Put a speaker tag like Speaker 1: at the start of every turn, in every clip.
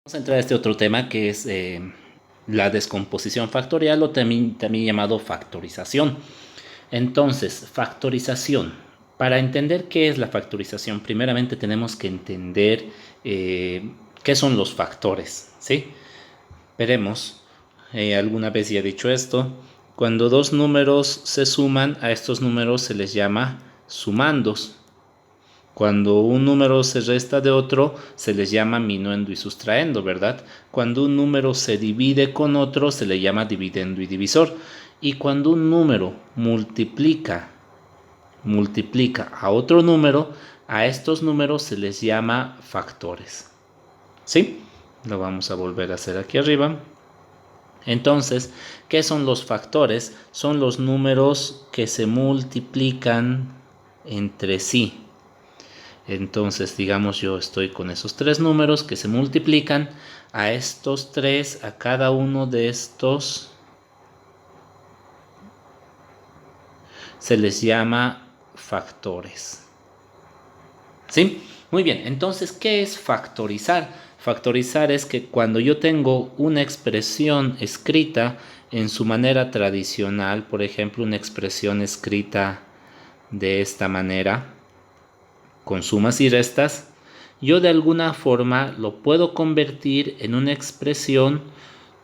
Speaker 1: Vamos a entrar a este otro tema que es la descomposición factorial o también llamado factorización. Entonces, factorización. Para entender qué es la factorización, primeramente tenemos que entender qué son los factores, ¿sí? Veremos, alguna vez ya he dicho esto, cuando dos números se suman, a estos números se les llama sumandos. Cuando un número se resta de otro, se les llama minuendo y sustraendo, ¿verdad? Cuando un número se divide con otro, se le llama dividendo y divisor. Y cuando un número multiplica a otro número, a estos números se les llama factores. ¿Sí? Lo vamos a volver a hacer aquí arriba. Entonces, ¿qué son los factores? Son los números que se multiplican entre sí. Entonces, digamos, yo estoy con esos tres números que se multiplican. A estos tres, a cada uno de estos se les llama factores. ¿Sí? Muy bien, entonces, ¿qué es factorizar? Factorizar es que cuando yo tengo una expresión escrita en su manera tradicional, por ejemplo, una expresión escrita de esta manera, con sumas y restas, yo de alguna forma lo puedo convertir en una expresión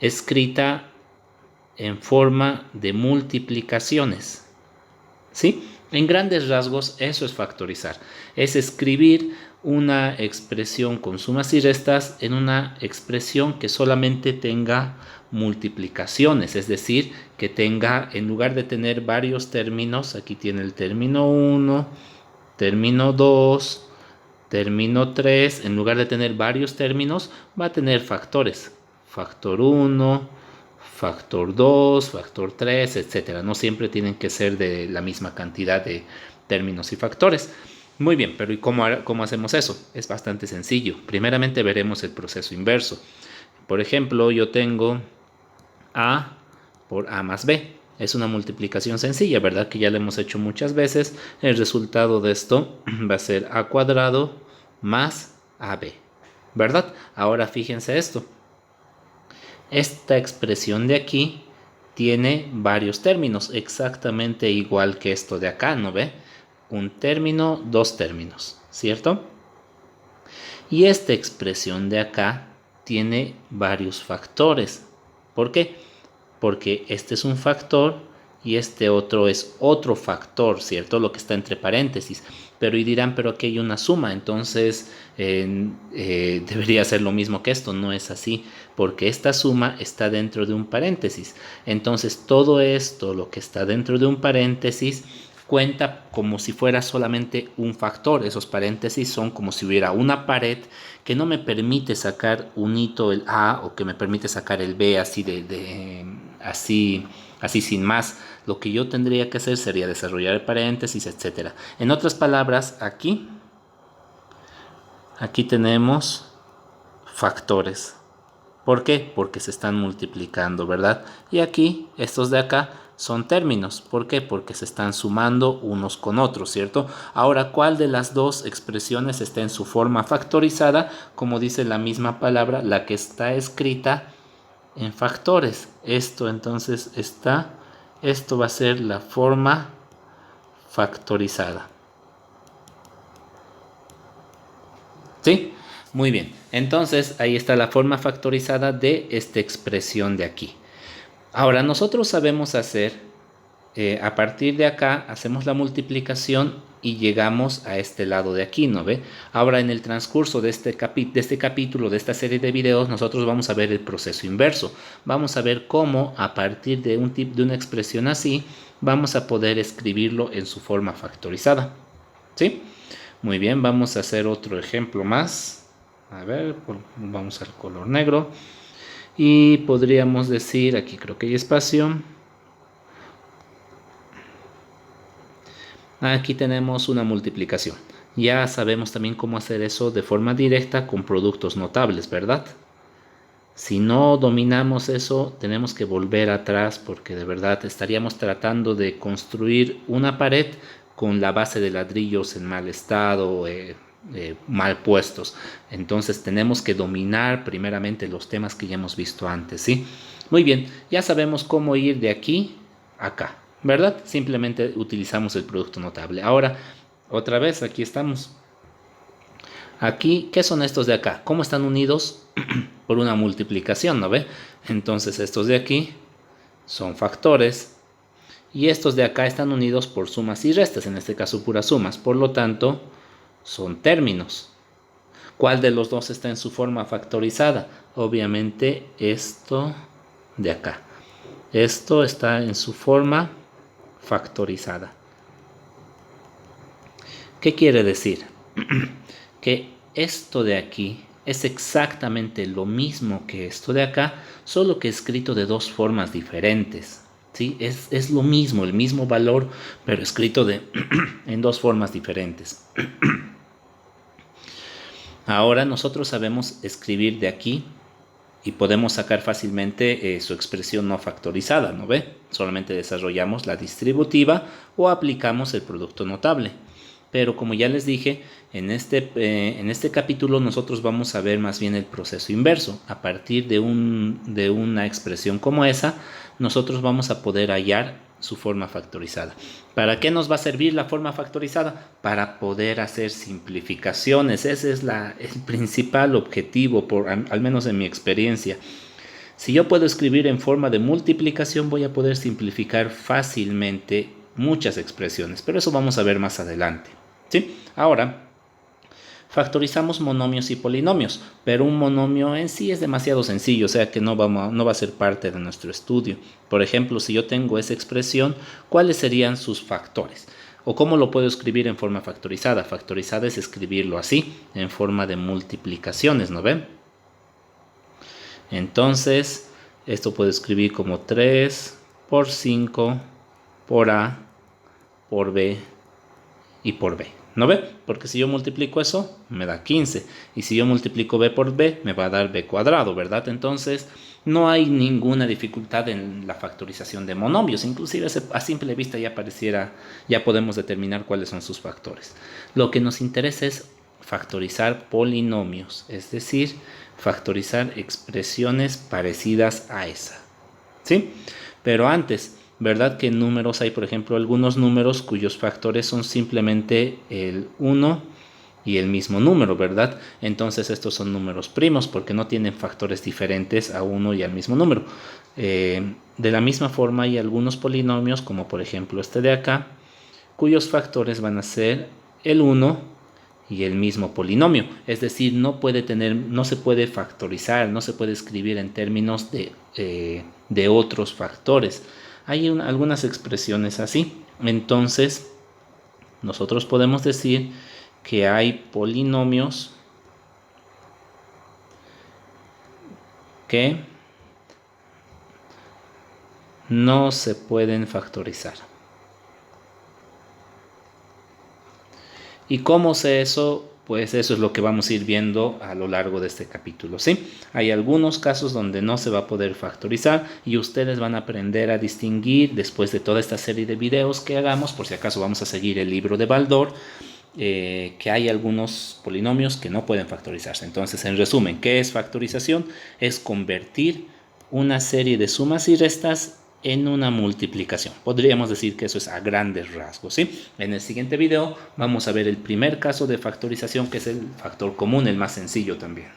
Speaker 1: escrita en forma de multiplicaciones. ¿Sí? En grandes rasgos eso es factorizar. Es escribir una expresión con sumas y restas en una expresión que solamente tenga multiplicaciones, es decir, que tenga, en lugar de tener varios términos, aquí tiene el término 1, término 2, término 3, en lugar de tener varios términos, va a tener factores. Factor 1, factor 2, factor 3, etcétera. No siempre tienen que ser de la misma cantidad de términos y factores. Muy bien, pero ¿y cómo hacemos eso? Es bastante sencillo. Primeramente veremos el proceso inverso. Por ejemplo, yo tengo A por A más B. Es una multiplicación sencilla, ¿verdad? Que ya lo hemos hecho muchas veces. El resultado de esto va a ser A cuadrado más AB, ¿verdad? Ahora fíjense esto. Esta expresión de aquí tiene varios términos, exactamente igual que esto de acá, ¿no ve? Un término, dos términos, ¿cierto? Y esta expresión de acá tiene varios factores. ¿Por qué? Porque este es un factor y este otro es otro factor, ¿cierto? Lo que está entre paréntesis. Pero y dirán, pero aquí hay una suma, entonces debería ser lo mismo que esto. No es así, porque esta suma está dentro de un paréntesis. Entonces todo esto, lo que está dentro de un paréntesis, cuenta como si fuera solamente un factor. Esos paréntesis son como si hubiera una pared que no me permite sacar un hito el A o que me permite sacar el B así así sin más. Lo que yo tendría que hacer sería desarrollar el paréntesis, etcétera. En otras palabras, aquí tenemos factores. ¿Por qué? Porque se están multiplicando, ¿verdad? Y aquí, estos de acá, son términos. ¿Por qué? Porque se están sumando unos con otros, ¿cierto? Ahora, ¿cuál de las dos expresiones está en su forma factorizada? Como dice la misma palabra, la que está escrita en factores. Esto entonces esto va a ser la forma factorizada. ¿Sí? Muy bien. Entonces, ahí está la forma factorizada de esta expresión de aquí. Ahora, nosotros sabemos hacer, a partir de acá, hacemos la multiplicación y llegamos a este lado de aquí, ¿no ve? Ahora, en el transcurso de este capítulo, de esta serie de videos, nosotros vamos a ver el proceso inverso. Vamos a ver cómo, a partir de una expresión así, vamos a poder escribirlo en su forma factorizada. ¿Sí? Muy bien, vamos a hacer otro ejemplo más. A ver, vamos al color negro. Y podríamos decir, aquí creo que hay espacio. Aquí tenemos una multiplicación. Ya sabemos también cómo hacer eso de forma directa con productos notables, ¿verdad? Si no dominamos eso, tenemos que volver atrás porque de verdad estaríamos tratando de construir una pared con la base de ladrillos en mal estado, mal puestos. Entonces tenemos que dominar primeramente los temas que ya hemos visto antes, ¿sí? Muy bien, ya sabemos cómo ir de aquí a acá, ¿verdad? Simplemente utilizamos el producto notable. Ahora, otra vez, aquí estamos. Aquí, ¿qué son estos de acá? ¿Cómo están unidos? Por una multiplicación, ¿no ve? Entonces estos de aquí son factores y estos de acá están unidos por sumas y restas, en este caso puras sumas. Por lo tanto, son términos. ¿Cuál de los dos está en su forma factorizada? Obviamente esto de acá. Esto está en su forma factorizada. ¿Qué quiere decir? Que esto de aquí es exactamente lo mismo que esto de acá, solo que escrito de dos formas diferentes. ¿Sí? Es lo mismo, el mismo valor, pero escrito en dos formas diferentes. Ahora nosotros sabemos escribir de aquí y podemos sacar fácilmente su expresión no factorizada, ¿no ve? Solamente desarrollamos la distributiva o aplicamos el producto notable. Pero como ya les dije, en este capítulo nosotros vamos a ver más bien el proceso inverso. A partir de una expresión como esa, nosotros vamos a poder hallar su forma factorizada. ¿Para qué nos va a servir la forma factorizada? Para poder hacer simplificaciones. Ese es el principal objetivo, al menos en mi experiencia. Si yo puedo escribir en forma de multiplicación, voy a poder simplificar fácilmente muchas expresiones, pero eso vamos a ver más adelante. ¿Sí? Ahora, factorizamos monomios y polinomios, pero un monomio en sí es demasiado sencillo, o sea que no va a ser parte de nuestro estudio. Por ejemplo, si yo tengo esa expresión, ¿cuáles serían sus factores? ¿O cómo lo puedo escribir en forma factorizada? Factorizada es escribirlo así, en forma de multiplicaciones, ¿no ven? Entonces, esto puedo escribir como 3 por 5 por A por B y por B. ¿No ve? Porque si yo multiplico eso, me da 15. Y si yo multiplico B por B, me va a dar B cuadrado, ¿verdad? Entonces, no hay ninguna dificultad en la factorización de monomios. Inclusive a simple vista ya podemos determinar cuáles son sus factores. Lo que nos interesa es factorizar polinomios, es decir, factorizar expresiones parecidas a esa. ¿Sí? Pero antes, ¿verdad que en números hay, por ejemplo, algunos números cuyos factores son simplemente el 1 y el mismo número, ¿verdad? Entonces estos son números primos porque no tienen factores diferentes a 1 y al mismo número. De la misma forma hay algunos polinomios, como por ejemplo este de acá, cuyos factores van a ser el 1 y el mismo polinomio. Es decir, no se puede factorizar, no se puede escribir en términos de otros factores. Hay algunas expresiones así. Entonces, nosotros podemos decir que hay polinomios que no se pueden factorizar. ¿Y cómo sé eso? Pues eso es lo que vamos a ir viendo a lo largo de este capítulo, ¿sí? Hay algunos casos donde no se va a poder factorizar y ustedes van a aprender a distinguir después de toda esta serie de videos que hagamos, por si acaso vamos a seguir el libro de Baldor, que hay algunos polinomios que no pueden factorizarse. Entonces, en resumen, ¿qué es factorización? Es convertir una serie de sumas y restas en una multiplicación. Podríamos decir que eso es a grandes rasgos, ¿sí? En el siguiente video vamos a ver el primer caso de factorización, que es el factor común, el más sencillo también.